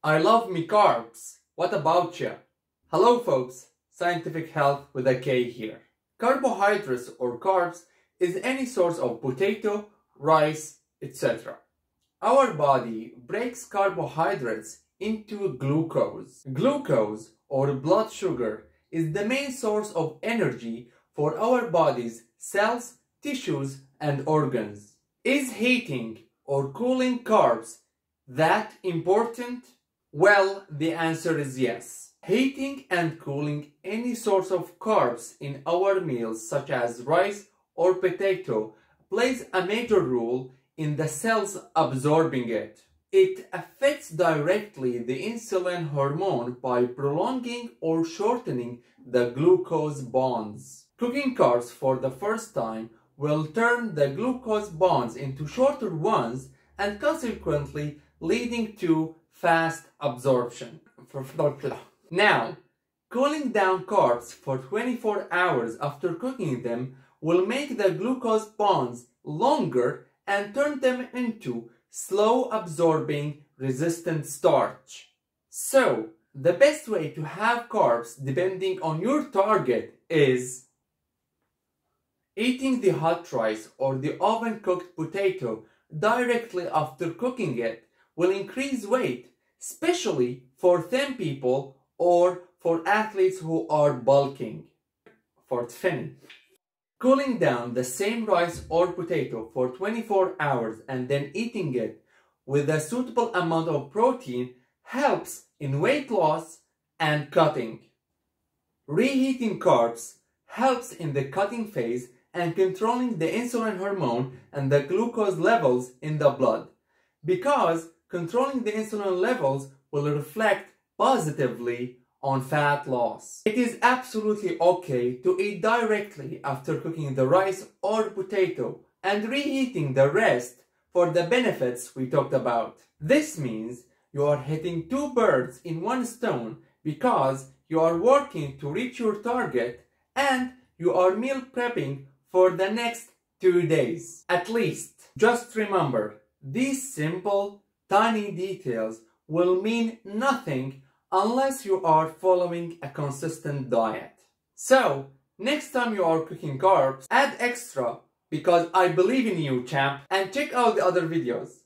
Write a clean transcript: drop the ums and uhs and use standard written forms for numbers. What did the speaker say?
I love me carbs. What about ya? Hello folks, Scientific Health with a K here. Carbohydrates or carbs is any source of potato, rice, etc. Our body breaks carbohydrates into glucose. Glucose or blood sugar is the main source of energy for our body's cells, tissues and organs. Is heating or cooling carbs that important? Well, the answer is yes. Heating and cooling any source of carbs in our meals such as rice or potato plays a major role in the cells absorbing it. It affects directly the insulin hormone by prolonging or shortening the glucose bonds. Cooking carbs for the first time will turn the glucose bonds into shorter ones and consequently leading to fast absorption. Now, cooling down carbs for 24 hours after cooking them will make the glucose bonds longer and turn them into slow absorbing resistant starch. So, the best way to have carbs depending on your target is eating the hot rice or the oven cooked potato directly after cooking it will increase weight, especially for thin people or for athletes who are bulking. For thin. Cooling down the same rice or potato for 24 hours and then eating it with a suitable amount of protein helps in weight loss and cutting. Reheating carbs helps in the cutting phase and controlling the insulin hormone and the glucose levels in the blood, because controlling the insulin levels will reflect positively on fat loss. It is absolutely okay to eat directly after cooking the rice or potato and reheating the rest for the benefits we talked about. This means you are hitting two birds in one stone because you are working to reach your target and you are meal prepping for the next 2 days. At least, just remember, these simple, tiny details will mean nothing unless you are following a consistent diet. So, next time you are cooking carbs, add extra because I believe in you, champ, and check out the other videos.